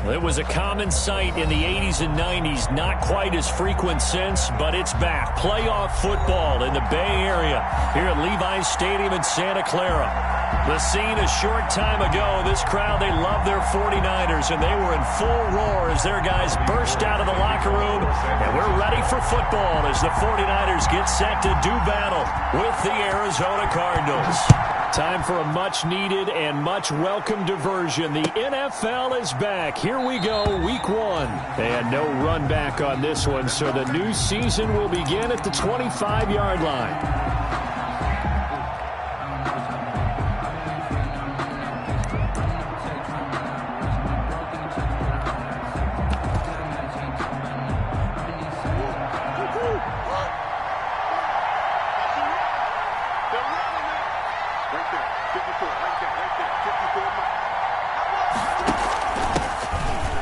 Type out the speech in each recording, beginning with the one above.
It was a common sight in the 80s and 90s, not quite as frequent since, but it's back. Playoff football in the Bay Area here at Levi's Stadium in Santa Clara. The scene a short time ago, this crowd, they love their 49ers, and they were in full roar as their guys burst out of the locker room, and we're ready for football as the 49ers get set to do battle with the Arizona Cardinals. Time for a much-needed and much-welcome diversion. The NFL is back. Here we go, Week 1. And no run back on this one, so the new season will begin at the 25-yard line.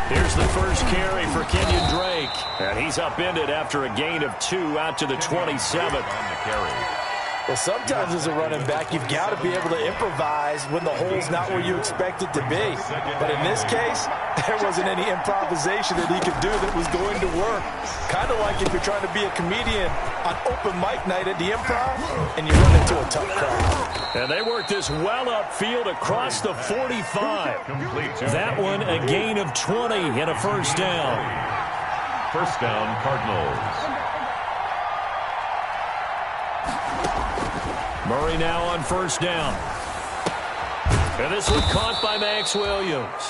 Here's the first carry for Kenyon Drake. And he's upended after a gain of 2 out to the 27th. Well, sometimes as a running back, you've got to be able to improvise when the hole's not where you expect it to be. But in this case, there wasn't any improvisation that he could do that was going to work. Kind of like if you're trying to be a comedian on open mic night at the Improv and you run into a tough crowd. And they worked this well upfield across the 45. That one a gain of 20 and a first down. First down, Cardinals. Murray now on first down. And this one caught by Max Williams.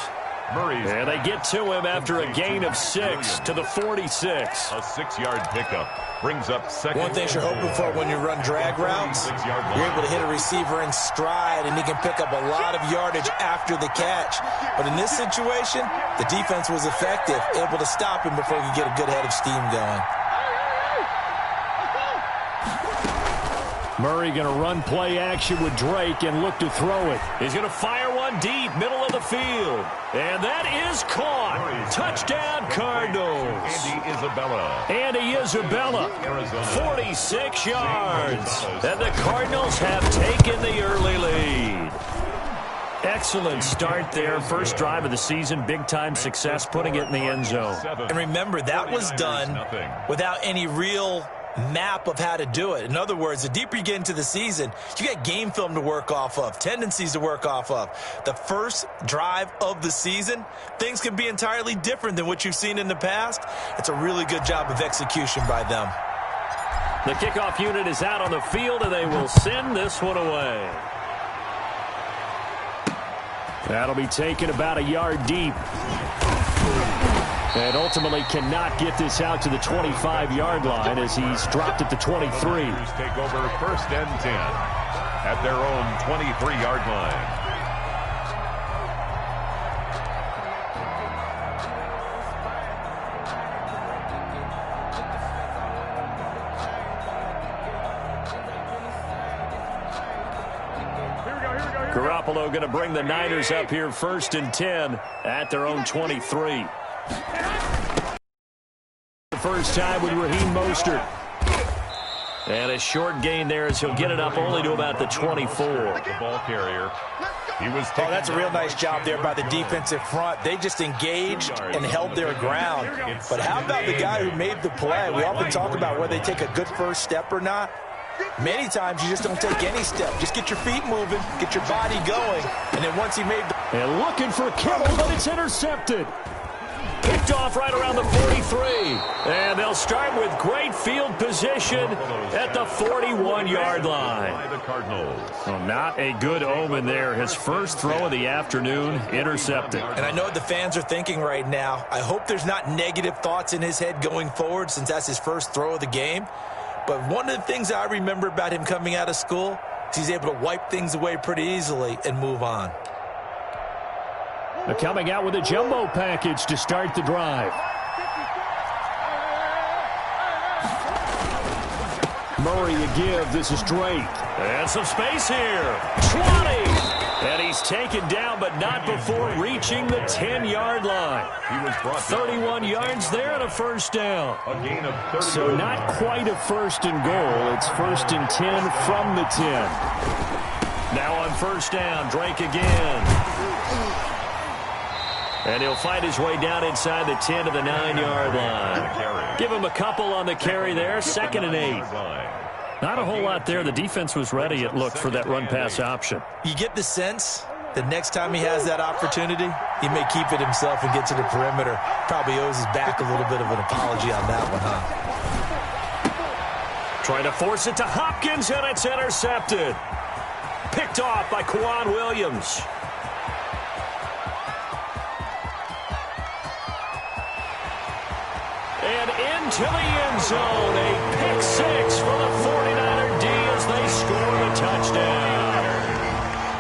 And they get to him after a gain of 6 to the 46. A 6-yard pickup brings up second. One thing you're hoping for when you run drag routes, you're able to hit a receiver in stride, and he can pick up a lot of yardage after the catch. But in this situation, the defense was effective, able to stop him before he could get a good head of steam going. Murray going to run play action with Drake and look to throw it. He's going to fire one deep, middle of the field. And that is caught. Touchdown, Cardinals. Andy Isabella, 46 yards. And the Cardinals have taken the early lead. Excellent start there. First drive of the season, big-time success, putting it in the end zone. And remember, that was done without any real map of how to do it. In other words, the deeper you get into the season, you got game film to work off of, tendencies to work off of. The first drive of the season, things can be entirely different than what you've seen in the past. It's a really good job of execution by them. The kickoff unit is out on the field, and they will send this one away. That'll be taken about a yard deep. And ultimately cannot get this out to the 25-yard line as he's dropped at the 23. Take over first and 10 at their own 23-yard line. Garoppolo going to bring the Niners up here first and 10 at their own 23. The first time with Raheem Mostert. And a short gain there as he'll get it up only to about the 24. The ball carrier. That's a real nice job there by the defensive front. They just engaged and held their ground. But how about the guy who made the play? We often talk about whether they take a good first step or not. Many times you just don't take any step. Just get your feet moving, get your body going, and then once he made the... And looking for Kittle, but it's intercepted. Picked off right around the 43. And they'll start with great field position at the 41-yard line. Well, not a good omen there. His first throw of the afternoon, intercepted. And I know what the fans are thinking right now. I hope there's not negative thoughts in his head going forward since that's his first throw of the game. But one of the things I remember about him coming out of school is he's able to wipe things away pretty easily and move on. They're coming out with a jumbo package to start the drive. Murray a give. This is Drake. And some space here. 20. And he's taken down, but not before reaching the 10-yard line. He was brought 31 yards there and a first down. A gain of 30. So not quite a first and goal. It's first and 10 from the 10. Now on first down, Drake again. And he'll fight his way down inside the 10 to the 9-yard line. Give him a couple on the carry there. 2nd and 8. Not a whole lot there. The defense was ready, it looked, for that run-pass option. You get the sense that next time he has that opportunity, he may keep it himself and get to the perimeter. Probably owes his back a little bit of an apology on that one, huh? Trying to force it to Hopkins, and it's intercepted. Picked off by Quan Williams. And into the end zone. A pick six for the 49er D as they score the touchdown.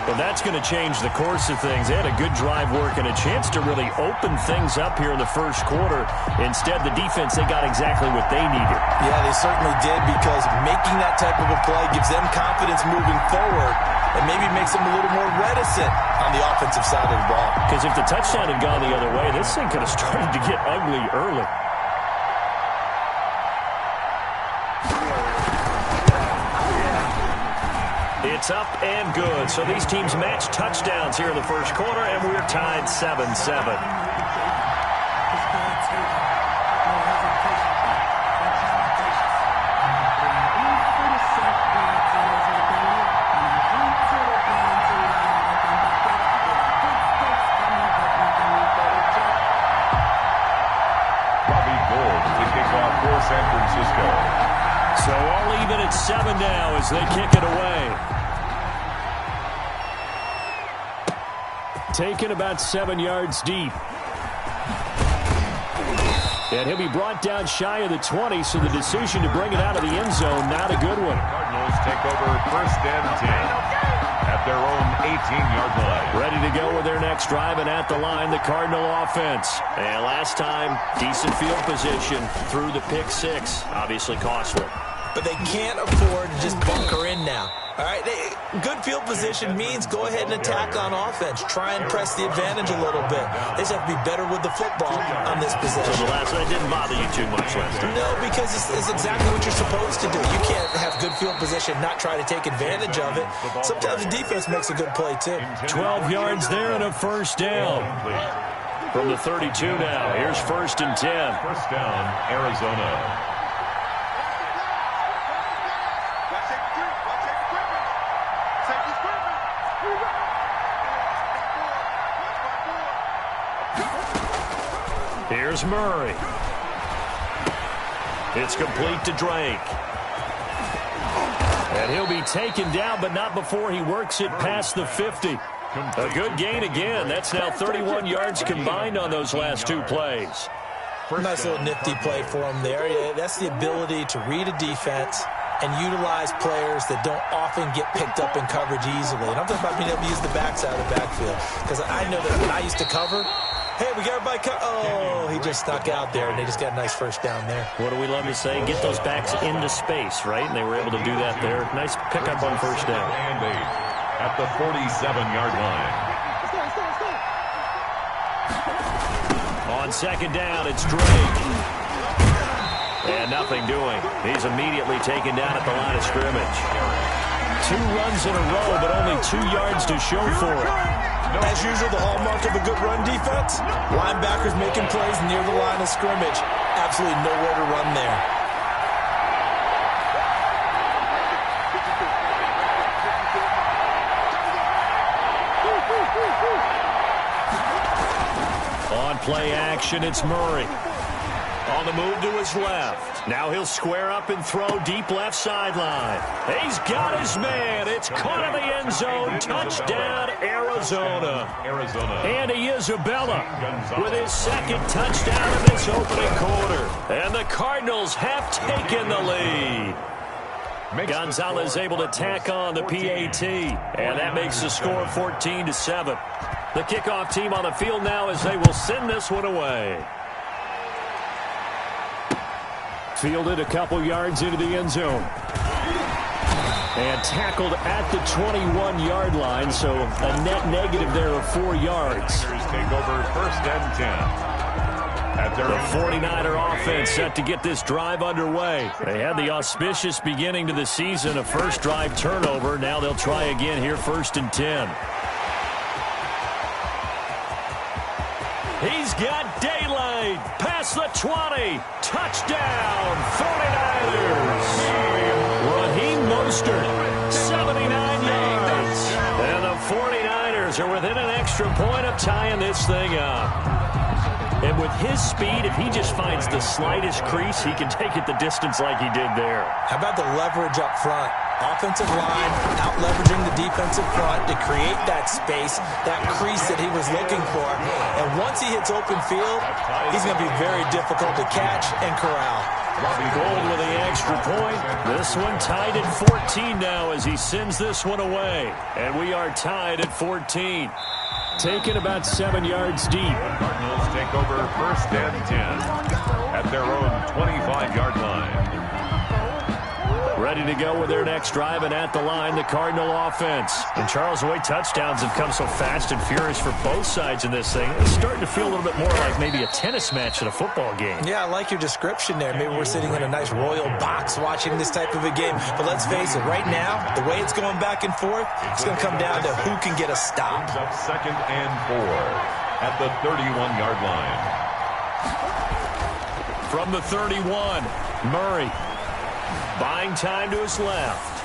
Well, that's going to change the course of things. They had a good drive work and a chance to really open things up here in the first quarter. Instead, the defense, they got exactly what they needed. Yeah, they certainly did, because making that type of a play gives them confidence moving forward and maybe makes them a little more reticent on the offensive side of the ball. Because if the touchdown had gone the other way, this thing could have started to get ugly early. It's up and good. So these teams match touchdowns here in the first quarter, and we're tied 7-7. San Francisco. So all even at 7 now as they kick it away. Taken about 7 yards deep. And he'll be brought down shy of the 20, so the decision to bring it out of the end zone, not a good one. Cardinals take over 1st and 10 at their own 18-yard line. Ready to go with their next drive, and at the line, the Cardinal offense. And last time, decent field position through the pick six. Obviously costly. But they can't afford to just bunker in now. All right, good field position means go ahead and attack on offense. Try and press the advantage a little bit. They just have to be better with the football on this possession. So the last one didn't bother you too much last time? No, because it's exactly what you're supposed to do. You can't have good field position, not try to take advantage of it. Sometimes the defense makes a good play, too. 12 yards there and a first down. From the 32 now, here's 1st and 10. First down, Arizona. Here's Murray. It's complete to Drake. And he'll be taken down, but not before he works it past the 50. A good gain again. That's now 31 yards combined on those last 2 plays. Nice little nifty play for him there. Yeah, that's the ability to read a defense and utilize players that don't often get picked up in coverage easily. And I'm talking about being able to use the backside of the backfield. Because I know that when I used to cover, hey, we got everybody oh, he just stuck out there, and they just got a nice first down there. What do we love to say? Get those backs into space, right? And they were able to do that there. Nice pickup on first down. And 8 at the 47-yard line. On 2nd down, it's Drake. And nothing doing. He's immediately taken down at the line of scrimmage. 2 runs in a row, but only 2 yards to show for it. As usual, the hallmark of a good run defense, linebackers making plays near the line of scrimmage. Absolutely nowhere to run there. On play action, it's Murray. On the move to his left. Now he'll square up and throw deep left sideline. He's got his man. It's caught in the end zone. Touchdown, Arizona. Andy Isabella with his 2nd touchdown in this opening quarter. And the Cardinals have taken the lead. Gonzalez able to tack on the PAT. And that makes the score 14-7. The kickoff team on the field now as they will send this one away. Fielded a couple yards into the end zone. And tackled at the 21-yard line, so a net negative there of 4 yards. Take over 1st and 10. The 49er offense set to get this drive underway. They had the auspicious beginning to the season, a first drive turnover. Now they'll try again here, 1st and 10. He's got daylight. Past the 20. Touchdown, 49ers. Raheem Mostert, 79 yards. And the 49ers are within an extra point of tying this thing up. And with his speed, if he just finds the slightest crease, he can take it the distance like he did there. How about the leverage up front? Offensive line out-leveraging the defensive front to create that space, that crease that he was looking for. And once he hits open field, he's going to be very difficult to catch and corral. Gold with the extra point. This one tied at 14 now as he sends this one away. And we are tied at 14. Taken about 7 yards deep. Cardinals take over 1st and 10 at their own 25-yard line. Ready to go with their next drive, and at the line, the Cardinal offense. And Charles, the way touchdowns have come so fast and furious for both sides in this thing, it's starting to feel a little bit more like maybe a tennis match at a football game. Yeah, I like your description there. Maybe we're sitting in a nice royal box watching this type of a game. But let's face it, right now, the way it's going back and forth, it's going to come down to who can get a stop. Up 2nd and 4 at the 31-yard line. From the 31, Murray. Buying time to his left.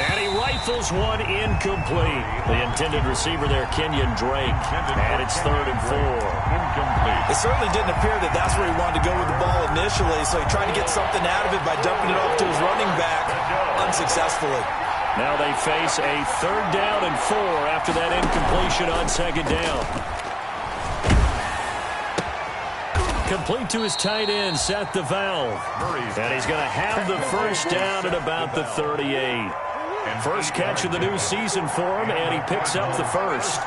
And he rifles one incomplete. The intended receiver there, Kenyon Drake. And it's 3rd and 4. Incomplete. It certainly didn't appear that that's where he wanted to go with the ball initially, so he tried to get something out of it by dumping it off to his running back unsuccessfully. Now they face a 3rd down and 4 after that incompletion on 2nd down. Complete to his tight end, Seth DeValve. And he's going to have the first down at about the 38. First catch of the new season for him, and he picks up the first.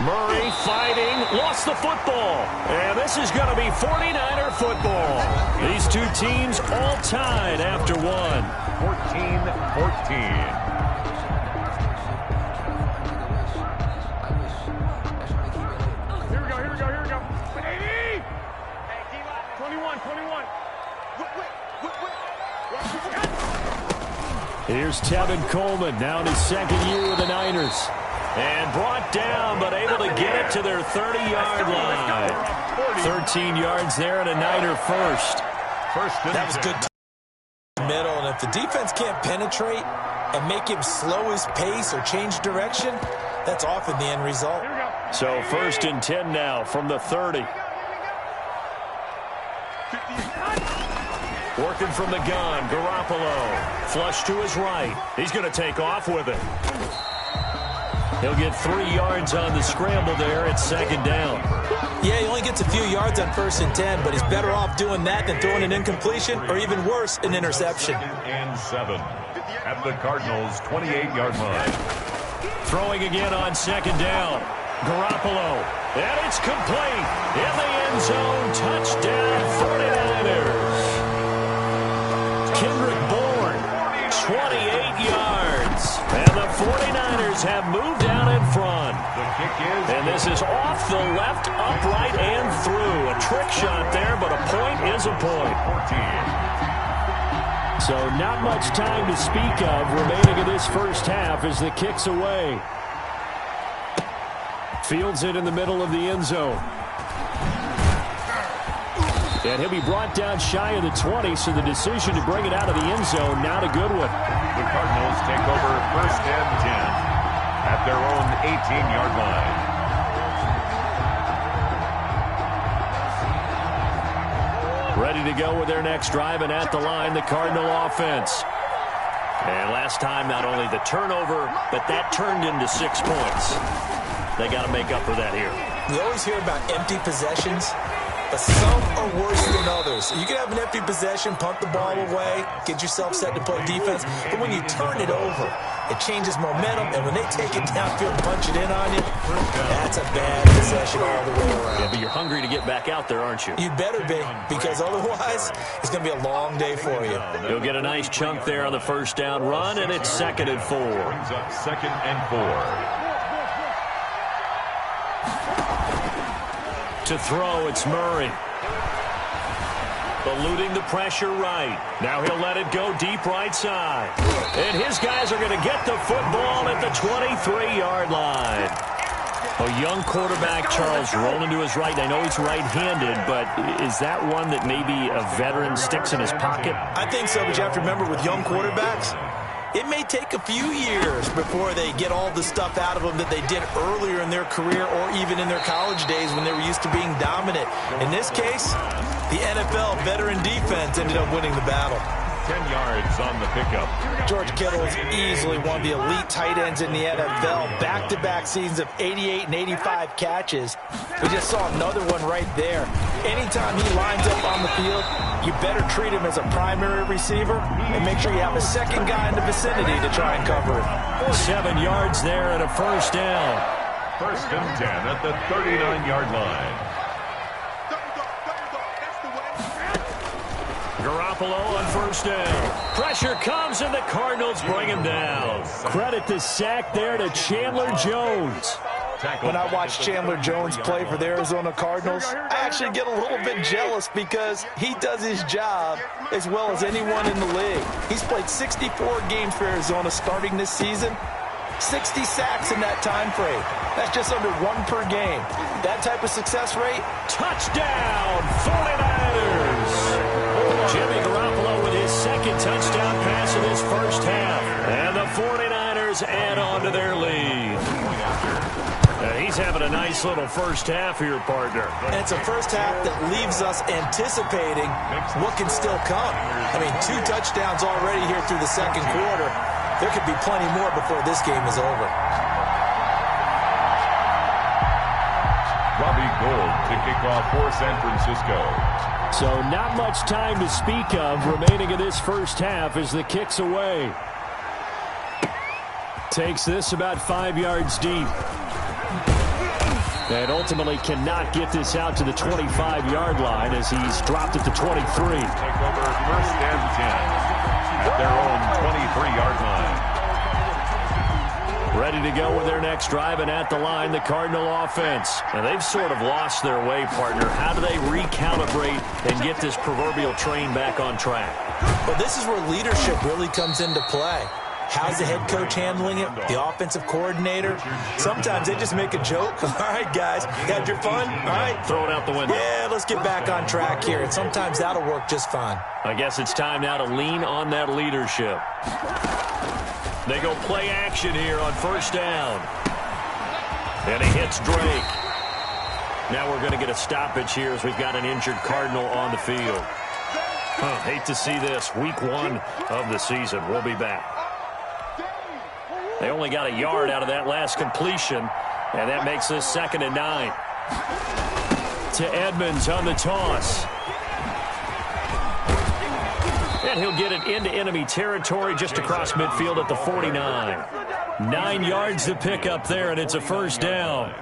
Murray fighting, lost the football. And this is going to be 49er football. These two teams all tied after one. 14-14. Here's Tevin Coleman, now in his 2nd year with the Niners. And brought down, but able to get it to their 30-yard line. 13 yards there and a Niner first. That was good middle, and if the defense can't penetrate and make him slow his pace or change direction, that's often the end result. So 1st and 10 now from the 30. Working from the gun, Garoppolo. Flush to his right. He's going to take off with it. He'll get 3 yards on the scramble there at 2nd down. Yeah, he only gets a few yards on 1st and 10, but he's better off doing that than throwing an incompletion or even worse, an interception. 2nd and 7 at the Cardinals' 28-yard line. Throwing again on 2nd down. Garoppolo. And it's complete. In the end zone. Touchdown, 49ers. Kendrick Bourne, 28 yards. And the 49ers have moved out in front. The kick is... And this is off the left, upright, and through. A trick shot there, but a point is a point. 14. So not much time to speak of remaining in this first half as the kick's away. Fields it in the middle of the end zone. And he'll be brought down shy of the 20, so the decision to bring it out of the end zone, not a good one. The Cardinals take over 1st and 10 at their own 18-yard line. Ready to go with their next drive, and at the line, the Cardinal offense. And last time, not only the turnover, but that turned into 6 points. They got to make up for that here. You always hear about empty possessions, but some are worse than others. You can have an empty possession, punt the ball away, get yourself set to play defense, but when you turn it over, it changes momentum, and when they take it downfield and punch it in on you, that's a bad possession all the way around. Yeah, but you're hungry to get back out there, aren't you? You better be, because otherwise, it's going to be a long day for you. You'll get a nice chunk there on the first down run, and it's 2nd and 4. Brings up 2nd and 4. To throw, it's Murray. eluding the pressure right. Now he'll let it go deep right side. And his guys are going to get the football at the 23-yard line. A young quarterback, Charles, rolling to his right. I know he's right-handed, but is that one that maybe a veteran sticks in his pocket? I think so, but you have to remember with young quarterbacks, it may take a few years before they get all the stuff out of them that they did earlier in their career or even in their college days when they were used to being dominant. In this case, the NFL veteran defense ended up winning the battle. 10 yards on the pickup. George Kittle is easily one of the elite tight ends in the NFL. Back-to-back seasons of 88 and 85 catches. We just saw another one right there. Anytime he lines up on the field, you better treat him as a primary receiver and make sure you have a second guy in the vicinity to try and cover it. 7 yards there and a first down. First and 10 at the 39-yard line. Garoppolo on first down. Pressure comes, and the Cardinals bring him down. Credit the sack there to Chandler Jones. When I watch Chandler Jones play for the Arizona Cardinals, I actually get a little bit jealous because he does his job as well as anyone in the league. He's played 64 games for Arizona starting this season. 60 sacks in that time frame. That's just under 1 per game. That type of success rate. Touchdown, 49ers. Jimmy Garoppolo with his second touchdown pass in his first half. And the 49ers add on to their lead. He's having a nice little first half here, partner. And it's a first half that leaves us anticipating what can still come. I mean, 2 touchdowns already here through the second quarter. There could be plenty more before this game is over. Robbie Gould to kick off for San Francisco. So not much time to speak of remaining in this first half as the kick's away. Takes this about 5 yards deep. And ultimately cannot get this out to the 25-yard line as he's dropped at the 23. Take over first and 10 at their own 23-yard line. Ready to go with their next drive, and at the line, the Cardinal offense. And they've sort of lost their way, partner. How do they recalibrate and get this proverbial train back on track? Well, this is where leadership really comes into play. How's the head coach handling it? The offensive coordinator? Sometimes they just make a joke. All right, guys, you had your fun? All right. Throw it out the window. Yeah, let's get back on track here. And sometimes that'll work just fine. I guess it's time now to lean on that leadership. They go play action here on first down. And he hits Drake. Now we're going to get a stoppage here as we've got an injured Cardinal on the field. Hate to see this. Week 1 of the season. We'll be back. They only got a yard out of that last completion, and that makes this 2nd and 9. To Edmonds on the toss. And he'll get it into enemy territory just across midfield at the 49. 9 yards to pick up there, and it's a first down.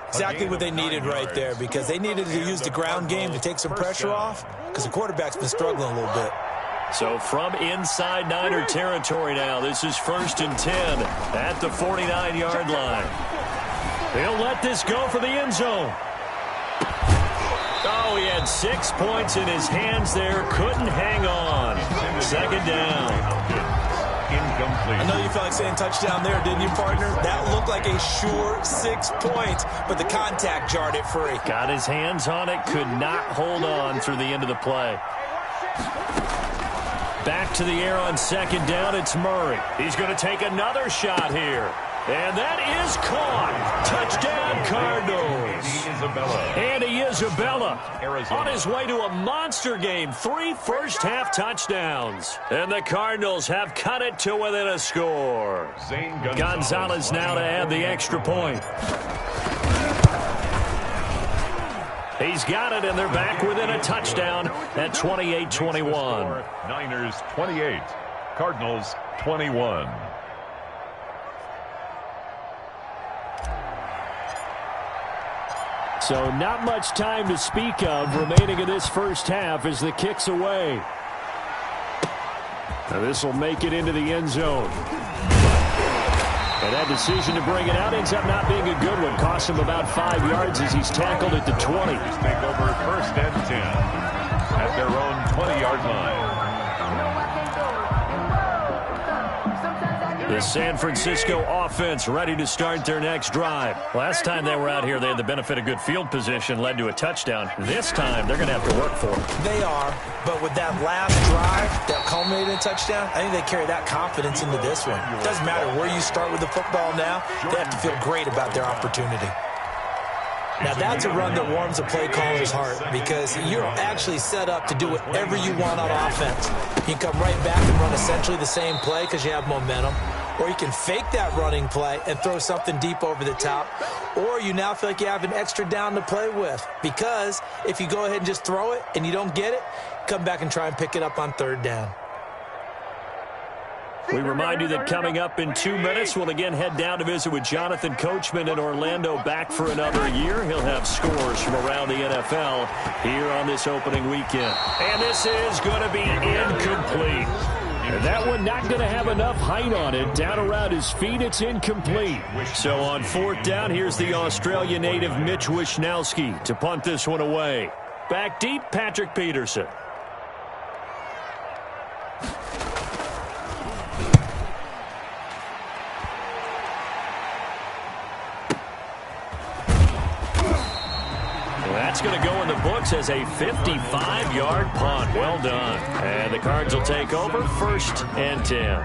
Exactly what they needed right there, because they needed to use the ground game to take some pressure off, because the quarterback's been struggling a little bit. So from inside Niner territory now, this is 1st and 10 at the 49-yard line. He'll let this go for the end zone. Oh, he had 6 points in his hands there. Couldn't hang on. 2nd down. Incomplete. I know you felt like saying touchdown there, didn't you, partner? That looked like a sure 6 points, but the contact jarred it free. Got his hands on it, could not hold on through the end of the play. Back to the air on 2nd down, it's Murray. He's going to take another shot here. And that is caught. Touchdown, Cardinals. Andy Isabella on his way to a monster game. 3 first-half touchdowns. And the Cardinals have cut it to within a score. Gonzalez now to add the extra point. He's got it, and they're back within a touchdown at 28-21. Niners 28, Cardinals 21. So not much time to speak of remaining in this first half as the kick's away. Now this will make it into the end zone. And that decision to bring it out ends up not being a good one. Cost him about 5 yards as he's tackled at the 20. Take over 1st and 10 at their own The San Francisco offense ready to start their next drive. Last time they were out here, they had the benefit of good field position, led to a touchdown. This time, they're going to have to work for it. They are, but with that last drive that culminated in a touchdown, I think they carry that confidence into this one. It doesn't matter where you start with the football now, they have to feel great about their opportunity. Now, that's a run that warms a play caller's heart because you're actually set up to do whatever you want on offense. You can come right back and run essentially the same play because you have momentum, or you can fake that running play and throw something deep over the top, or you now feel like you have an extra down to play with because if you go ahead and just throw it and you don't get it, come back and try and pick it up on third down. We remind you that coming up in 2 minutes, we'll again head down to visit with Jonathan Coachman in Orlando, back for another year. He'll have scores from around the NFL here on this opening weekend. And this is going to be incomplete. And that one not going to have enough height on it. Down around his feet, it's incomplete. So on fourth down, here's the Australia native Mitch Wishnowsky to punt this one away. Back deep, Patrick Peterson. That's going to go in the books as a 55-yard punt. Well done. And the Cards will take over, 1st and 10.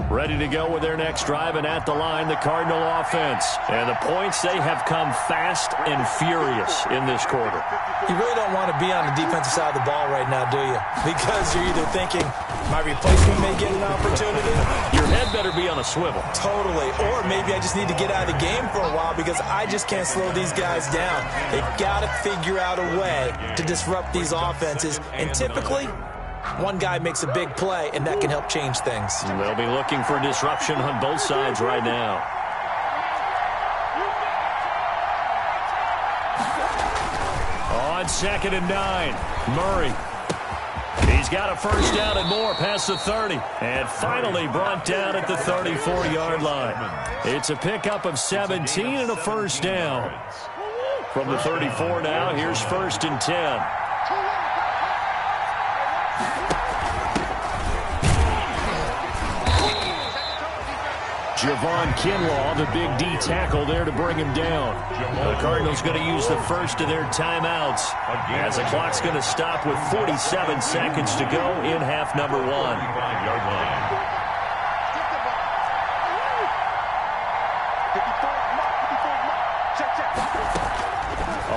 Ready to go with their next drive, and at the line, the Cardinal offense. And the points, they have come fast and furious in this quarter. You really don't want to be on the defensive side of the ball right now, do you? Because you're either thinking, my replacement may get an opportunity. Your head better be on a swivel. Totally. Or maybe I just need to get out of the game for a while because I just can't slow these guys down. They've got to figure out a way to disrupt these offenses. And typically, one guy makes a big play, and that can help change things. They'll be looking for disruption on both sides right now. On 2nd and 9, Murray. He's got a first down and more past the 30. And finally brought down at the 34-yard line. It's a pickup of 17 and a first down. From the 34 now, here's 1st and 10. Javon Kinlaw, the big D tackle there to bring him down. The Cardinals going to use the first of their timeouts as the clock's going to stop with 47 seconds to go in half number 1.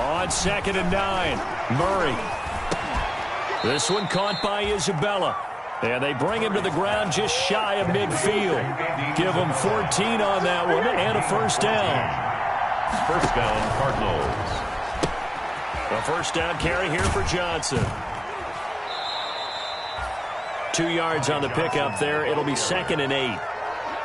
On 2nd and 9, Murray. This one caught by Isabella. And they bring him to the ground just shy of midfield. Give him 14 on that one and a first down. First down, Cardinals. A first down carry here for Johnson. 2 yards on the pickup there. It'll be 2nd and 8.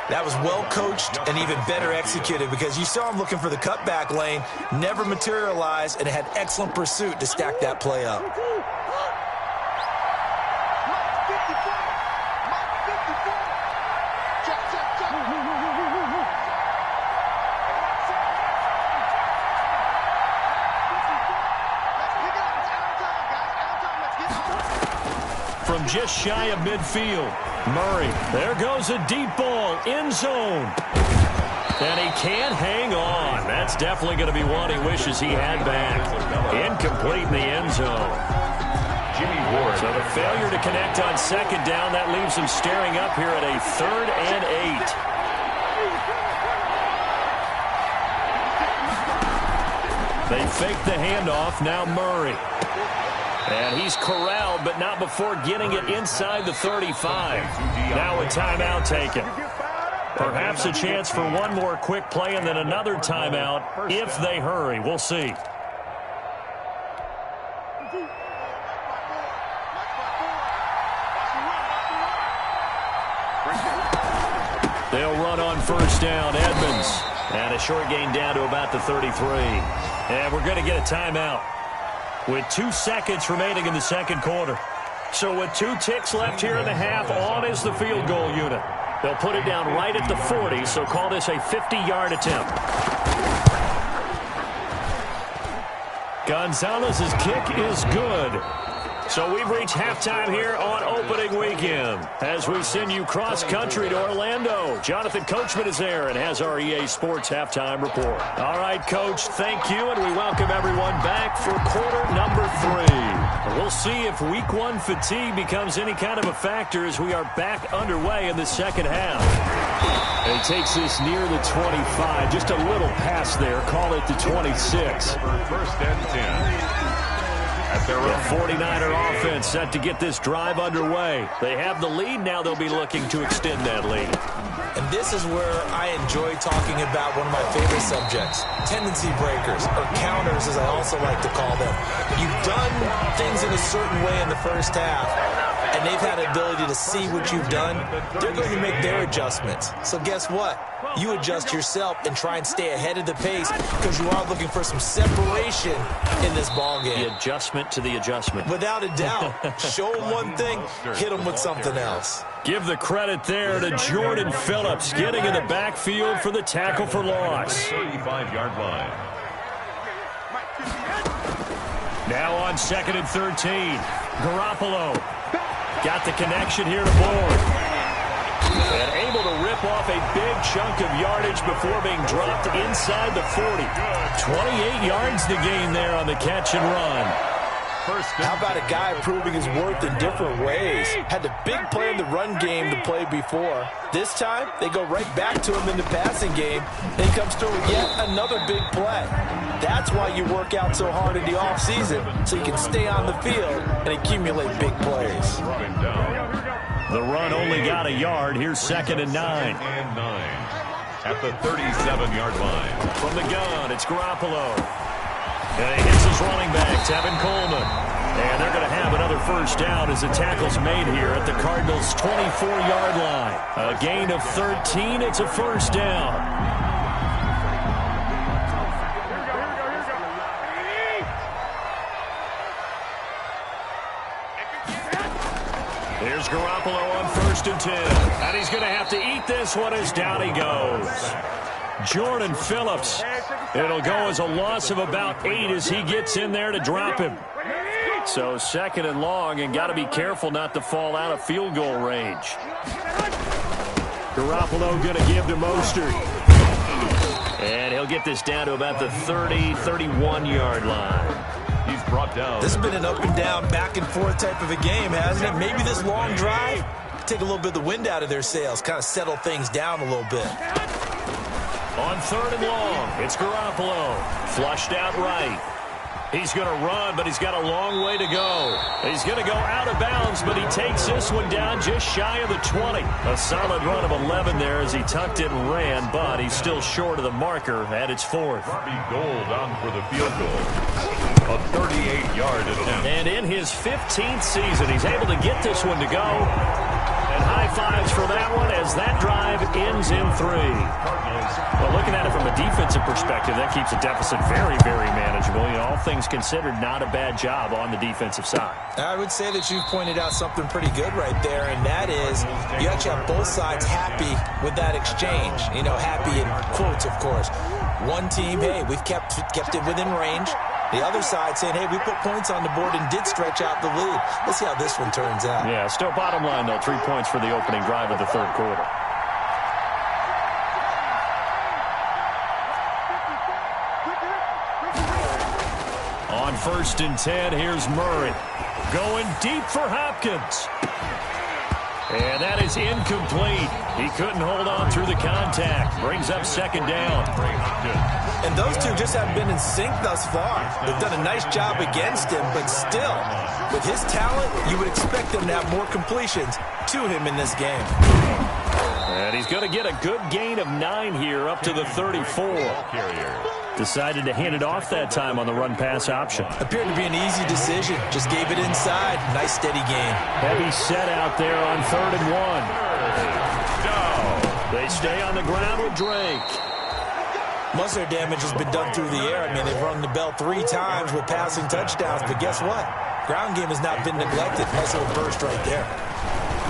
That was well coached and even better executed because you saw him looking for the cutback lane, never materialized, and had excellent pursuit to stack that play up. From just shy of midfield, Murray. There goes a deep ball, end zone. And he can't hang on. That's definitely going to be one he wishes he had back. Incomplete in the end zone. Jimmy Ward. So the failure to connect on 2nd down, that leaves him staring up here at a 3rd and 8. They fake the handoff, now Murray. And he's corralled, but not before getting it inside the 35. Now a timeout taken. Perhaps a chance for one more quick play and then another timeout if they hurry. We'll see. They'll run on first down, Edmonds. And a short gain down to about the 33. And we're going to get a timeout with 2 seconds remaining in the second quarter. So with 2 ticks left here in the half, on is the field goal unit. They'll put it down right at the 40, so call this a 50-yard attempt. Gonzalez's kick is good. So we've reached halftime here on opening weekend as we send you cross-country to Orlando. Jonathan Coachman is there and has our EA Sports halftime report. All right, Coach, thank you, and we welcome everyone back for quarter number 3. We'll see if week 1 fatigue becomes any kind of a factor as we are back underway in the second half. And he takes this near the 25, just a little pass there, call it the 26. First and 10. The 49er offense set to get this drive underway. They have the lead. Now they'll be looking to extend that lead. And this is where I enjoy talking about one of my favorite subjects, tendency breakers, or counters as I also like to call them. You've done things in a certain way in the first half, and they've had the ability to see what you've done. They're going to make their adjustments. So guess what? You adjust yourself and try and stay ahead of the pace because you are looking for some separation in this ball game. The adjustment to the adjustment. Without a doubt. Show them one thing, hit them with something else. Give the credit there to Jordan Phillips getting in the backfield for the tackle for loss. 35-yard line. Now on 2nd and 13. Garoppolo got the connection here to Bourne. And able to rip off a big chunk of yardage before being dropped inside the 40. 28 yards to gain there on the catch and run. How about a guy proving his worth in different ways? Had the big play in the run game to play before. This time, they go right back to him in the passing game. Then he comes through with yet another big play. That's why you work out so hard in the offseason, so you can stay on the field and accumulate big plays. The run only got a yard. Here's 2nd and 9. At the 37-yard line. From the gun, it's Garoppolo. And he hits his running back, Tevin Coleman. And they're going to have another first down as the tackle's made here at the Cardinals' 24-yard line. A gain of 13. It's a first down. Here's Garoppolo on 1st and 10. And he's going to have to eat this one as down he goes. Jordan Phillips. It'll go as a loss of about 8 as he gets in there to drop him. So 2nd and long, and got to be careful not to fall out of field goal range. Garoppolo going to give to Mostert. And he'll get this down to about the 30, 31-yard line. He's brought down. This has been an up and down, back and forth type of a game, hasn't it? Maybe this long drive, take a little bit of the wind out of their sails, kind of settle things down a little bit. On 3rd and long, it's Garoppolo. Flushed out right. He's going to run, but he's got a long way to go. He's going to go out of bounds, but he takes this one down just shy of the 20. A solid run of 11 there as he tucked it and ran, but he's still short of the marker at its 4th. Robbie Gould on for the field goal. A 38-yard attempt. And in his 15th season, he's able to get this one to go. And high fives for that one as that drive ends in 3. Well, looking at it from a defensive perspective, that keeps a deficit very, very manageable. You know, all things considered, not a bad job on the defensive side. I would say that you've pointed out something pretty good right there, and that is you actually have both sides happy with that exchange. You know, happy in quotes, of course. One team, hey, we've kept it within range. The other side saying, hey, we put points on the board and did stretch out the lead. Let's see how this one turns out. Yeah, still bottom line, though, 3 points for the opening drive of the 3rd quarter. On 1st and 10, here's Murray. Going deep for Hopkins. And that is incomplete. He couldn't hold on through the contact. Brings up 2nd down. And those two just haven't been in sync thus far. They've done a nice job against him, but still, with his talent, you would expect them to have more completions to him in this game. And he's going to get a good gain of 9 here up to the 34. Decided to hand it off that time on the run-pass option. Appeared to be an easy decision. Just gave it inside. Nice, steady gain. Heavy set out there on 3rd and 1. They stay on the ground with Drake. Most of their damage has been done through the air. I mean, they've rung the bell 3 times with passing touchdowns. But guess what? Ground game has not been neglected. Nice little burst right there.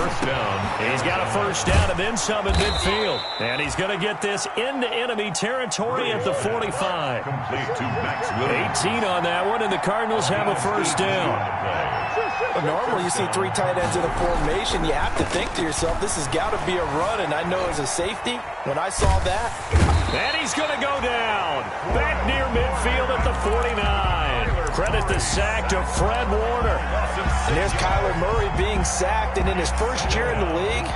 first down. He's got a first down and then some at midfield. And he's going to get this into enemy territory at the 45. Complete to Max Williams. 18 on that one, and the Cardinals have a first down. But normally you see three tight ends in a formation. You have to think to yourself, this has got to be a run. And I know as a safety, when I saw that. And he's going to go down. Back near midfield at the 49. Credit the sack to Fred Warner. And there's Kyler Murray being sacked. And in his first year in the league,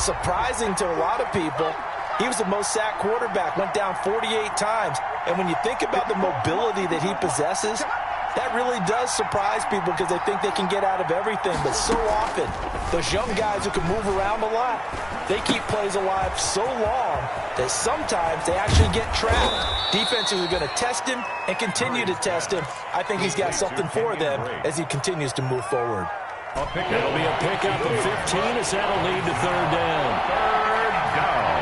surprising to a lot of people, he was the most sacked quarterback, went down 48 times. And when you think about the mobility that he possesses, that really does surprise people because they think they can get out of everything. But so often, those young guys who can move around a lot, they keep plays alive so long that sometimes they actually get trapped. Defenses are going to test him and continue to test him. I think he's got something for them as he continues to move forward. It'll be a pickup of 15 as that'll lead to third down. Third down.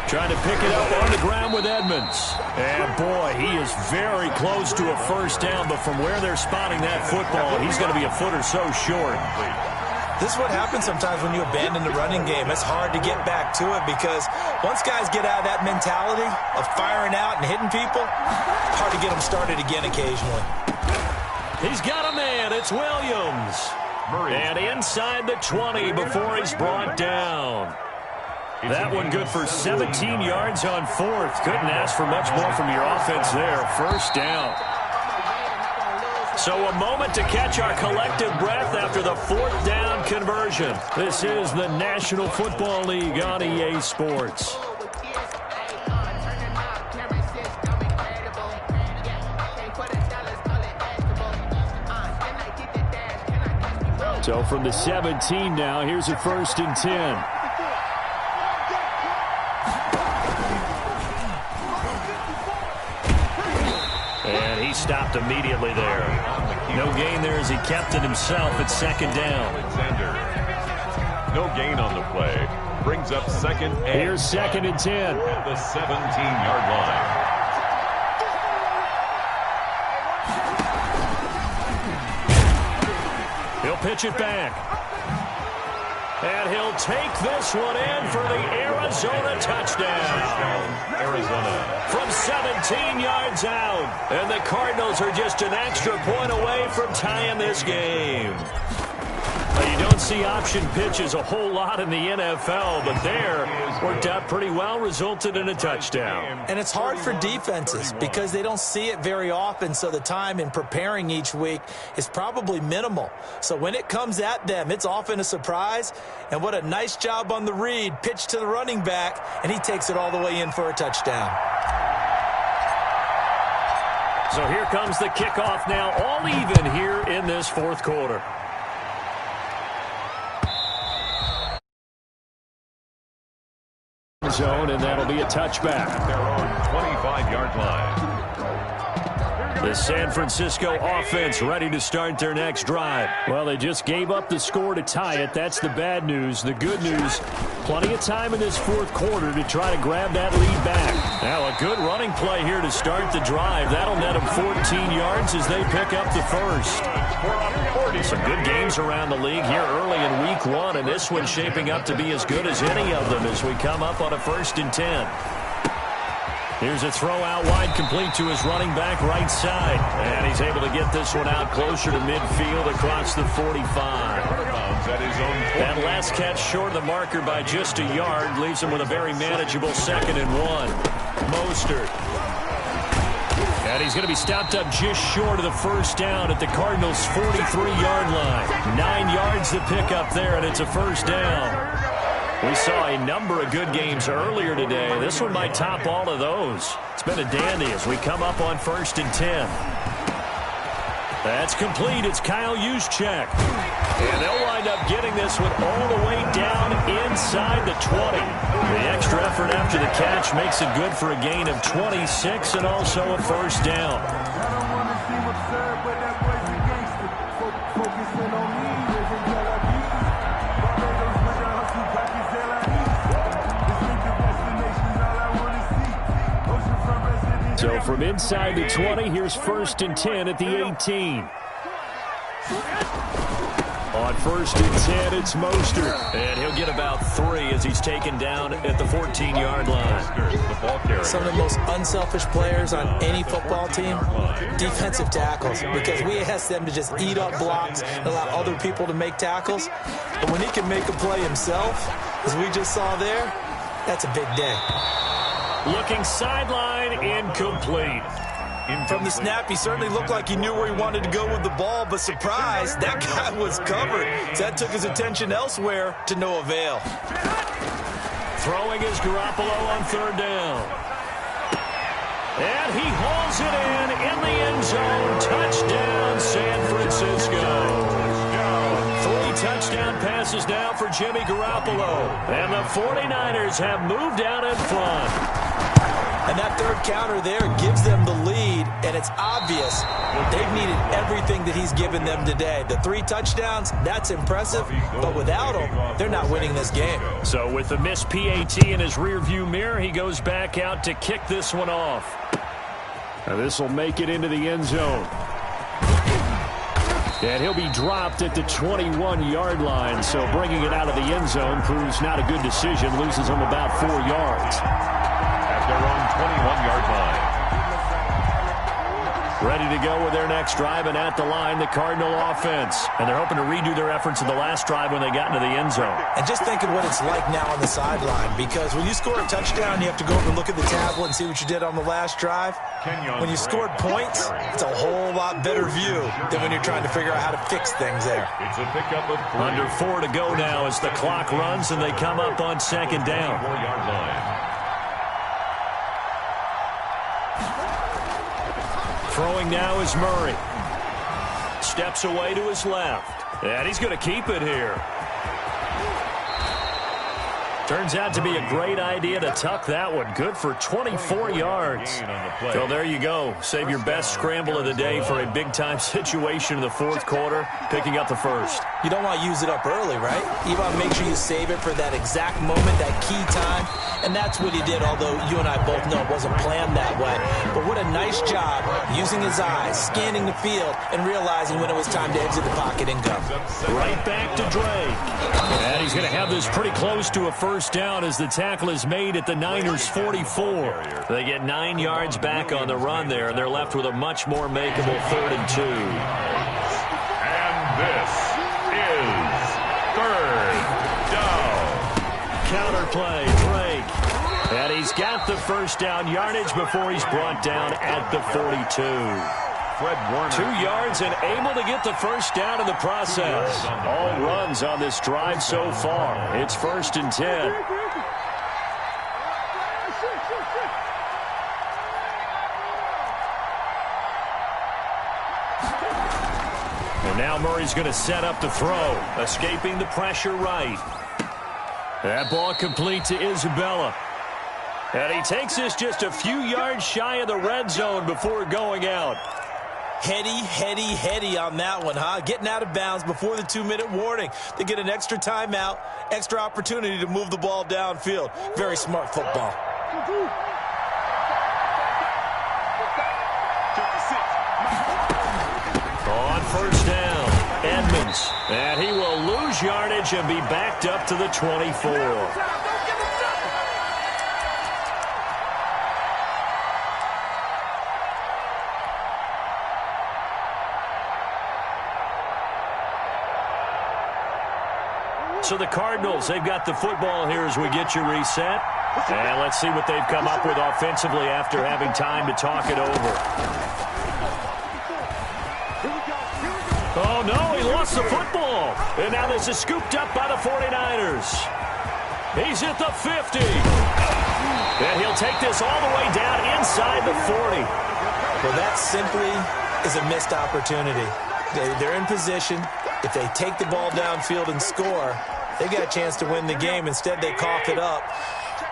Trying to pick it up on the ground with Edmonds. And, boy, he is very close to a first down, but from where they're spotting that football, he's going to be a foot or so short. This is what happens sometimes when you abandon the running game. It's hard to get back to it because once guys get out of that mentality of firing out and hitting people, it's hard to get them started again occasionally. He's got a man. It's Williams. And inside the 20 before he's brought down. That one good for 17 yards on fourth. Couldn't ask for much more from your offense there. First down. So a moment to catch our collective breath after the fourth down conversion. This is the National Football League on EA Sports. So from the 17 now, here's a first and 10. And he stopped immediately there. No gain there as he kept it himself at second down. Alexander. No gain on the play. Brings up second and Here's second and 10. at the 17-yard line. He'll pitch it back. And he'll take this one in for the Arizona touchdown. Arizona. From 17 yards out. And the Cardinals are just an extra point away from tying this game. Now, you don't see option pitches a whole lot in the NFL, but there worked out pretty well, resulted in a touchdown. And it's hard for defenses because they don't see it very often, so the time in preparing each week is probably minimal. So when it comes at them, it's often a surprise. And what a nice job on the read. Pitch to the running back, and he takes it all the way in for a touchdown. So here comes the kickoff now, all even here in this fourth quarter. Zone, and that'll be a touchback. At their own 25-yard line. The San Francisco offense ready to start their next drive. Well, they just gave up the score to tie it. That's the bad news. The good news, plenty of time in this fourth quarter to try to grab that lead back. Now a good running play here to start the drive. That'll net them 14 yards as they pick up the first. Some good games around the league here early in week one, and this one's shaping up to be as good as any of them as we come up on a first and 10. Here's a throw out wide, complete to his running back right side. And he's able to get this one out closer to midfield across the 45. That last catch short of the marker by just a yard leaves him with a very manageable second and one. Mostert. And he's going to be stopped up just short of the first down at the Cardinals' 43-yard line. 9 yards to pick up there, and it's a first down. We saw a number of good games earlier today. This one might top all of those. It's been a dandy as we come up on first and 10. That's complete. It's Kyle Juszczyk. And they'll wind up getting this one all the way down inside the 20. The extra effort after the catch makes it good for a gain of 26 and also a first down. So from inside the 20, here's first and 10 at the 18. On 1st and 10, it's Mostert. And he'll get about 3 as he's taken down at the 14-yard line. Some of the most unselfish players on any football team, defensive tackles, because we ask them to just eat up blocks and allow other people to make tackles. But when he can make a play himself, as we just saw there, that's a big day. Looking sideline, incomplete. From the snap, he certainly looked like he knew where he wanted to go with the ball, but surprise, that guy was covered. So that took his attention elsewhere to no avail. Throwing is Garoppolo on 3rd down. And he hauls it in the end zone. Touchdown, San Francisco. 3 touchdown passes now for Jimmy Garoppolo. And the 49ers have moved out in front. And that 3rd counter there gives them the lead, and it's obvious they've needed everything that he's given them today. The 3 touchdowns, that's impressive, but without him, they're not winning this game. So with the missed PAT in his rearview mirror, he goes back out to kick this one off. Now this will make it into the end zone. And he'll be dropped at the 21-yard line, so bringing it out of the end zone proves not a good decision, loses him about 4 yards. Their own 21-yard line. Ready to go with their next drive, and at the line, the Cardinal offense. And they're hoping to redo their efforts in the last drive when they got into the end zone. And just think of what it's like now on the sideline, because when you score a touchdown, you have to go over and look at the tablet and see what you did on the last drive. When you scored points, it's a whole lot better view than when you're trying to figure out how to fix things there. It's a pickup of 3. Under 4 to go now as the clock runs, and they come up on 2nd down. 4-yard line. Throwing now is Murray. Steps away to his left. And he's going to keep it here. Turns out to be a great idea to tuck that one. Good for 24 yards. So there you go. Save your best scramble of the day for a big-time situation in the 4th quarter, picking up the 1st. You don't want to use it up early, right? You want to make sure you save it for that exact moment, that key time. And that's what he did, although you and I both know it wasn't planned that way. But what a nice job using his eyes, scanning the field, and realizing when it was time to exit the pocket and go. Right back to Drake. And he's going to have this pretty close to a 1st down as the tackle is made at the Niners' 44. They get 9 yards back on the run there, and they're left with a much more makeable 3rd and 2. And this is 3rd down. Counterplay, Drake. And he's got the 1st down yardage before he's brought down at the 42. Fred Warner. 2 yards and able to get the 1st down in the process. All runs on this drive so far. It's 1st and 10. And now Murray's going to set up the throw, escaping the pressure right. That ball complete to Isabella. And he takes this just a few yards shy of the red zone before going out. Heady on that one, huh? Getting out of bounds before the 2-minute warning. They get an extra timeout, extra opportunity to move the ball downfield. Very smart football. On 1st down, Edmonds. And he will lose yardage and be backed up to the 24. So the Cardinals, they've got the football here as we get you reset. And let's see what they've come up with offensively after having time to talk it over. Oh, no, he lost the football. And now this is scooped up by the 49ers. He's at the 50. And he'll take this all the way down inside the 40. Well, that simply is a missed opportunity. They're in position. If they take the ball downfield and score, they got a chance to win the game. Instead, they cough it up.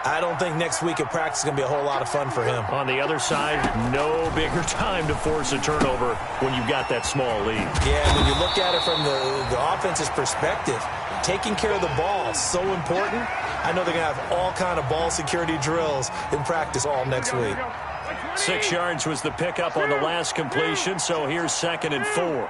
I don't think next week at practice is going to be a whole lot of fun for him. On the other side, no bigger time to force a turnover when you've got that small lead. Yeah, when you look at it from the offense's perspective, taking care of the ball is so important. I know they're going to have all kind of ball security drills in practice all next week. 6 yards was the pickup on the last completion, so here's 2nd and 4.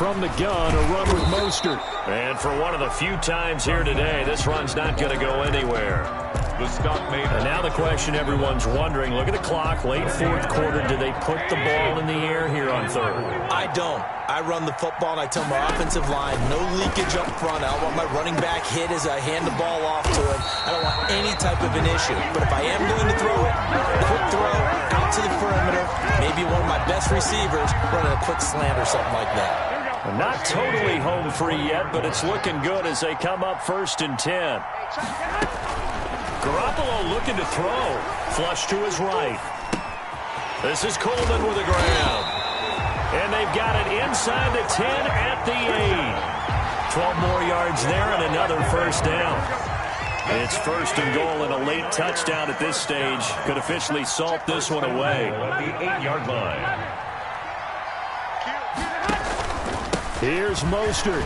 from the gun, a run with Mostert. And for one of the few times here today, this run's not going to go anywhere. The stop made. And now the question everyone's wondering, look at the clock, late fourth quarter, do they put the ball in the air here on third? I don't. I run the football, and I tell my offensive line, no leakage up front. I don't want my running back hit as I hand the ball off to him. I don't want any type of an issue. But if I am going to throw it, quick throw, out to the perimeter, maybe one of my best receivers running a quick slant or something like that. Not totally home free yet, but it's looking good as they come up 1st and 10. Garoppolo looking to throw. Flush to his right. This is Coleman with a grab. And they've got it inside the 10 at the 8. 12 more yards there and another first down. It's 1st and goal and a late touchdown at this stage could officially salt this one away. At the 8-yard line. Here's Mostert.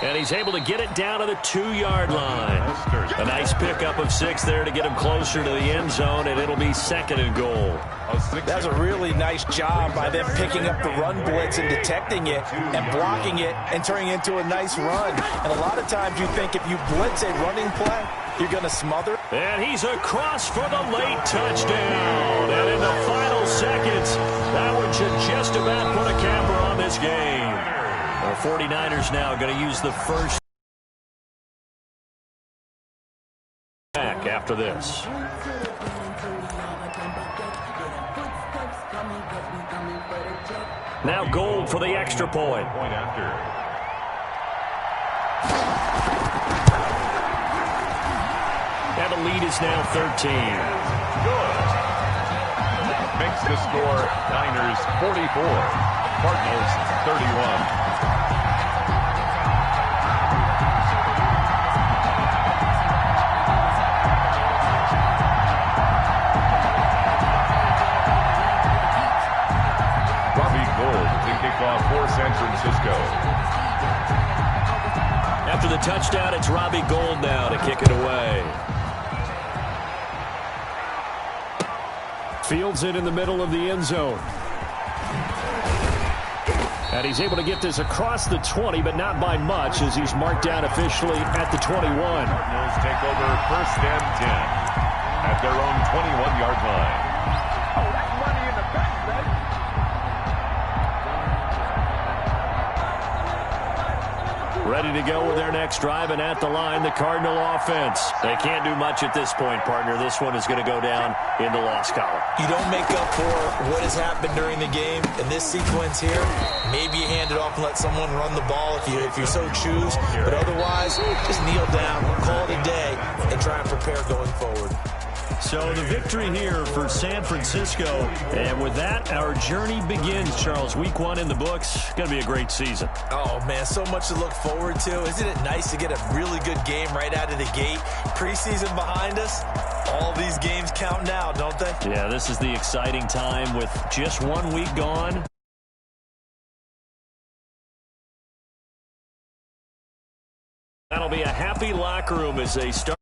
And he's able to get it down to the 2-yard line. A nice pickup of 6 there to get him closer to the end zone, and it'll be 2nd and goal. That's a really nice job by them picking up the run blitz and detecting it and blocking it and turning it into a nice run. And a lot of times you think if you blitz a running play, you're going to smother. And he's across for the late touchdown. And in the final seconds, that one should just about put a capper on this game. The 49ers now going to use the first back after this. Now Gold for the extra point. Point after. And the lead is now 13. Good. Makes the score Niners 44. Cardinals 31. For San Francisco. After the touchdown, it's Robbie Gould now to kick it away. Fields it in the middle of the end zone. And he's able to get this across the 20, but not by much as he's marked down officially at the 21. Cardinals take over 1st and 10 at their own 21-yard line. Ready to go with their next drive, and at the line, the Cardinal offense. They can't do much at this point, partner. This one is going to go down in the loss column. You don't make up for what has happened during the game. In this sequence here, maybe you hand it off and let someone run the ball if you so choose. But otherwise, just kneel down, call it a day, and try and prepare going forward. So the victory here for San Francisco. And with that, our journey begins, Charles. Week 1 in the books. Going to be a great season. Oh, man, so much to look forward to. Isn't it nice to get a really good game right out of the gate? Preseason behind us. All these games count now, don't they? Yeah, this is the exciting time with just 1 week gone. That'll be a happy locker room as they start.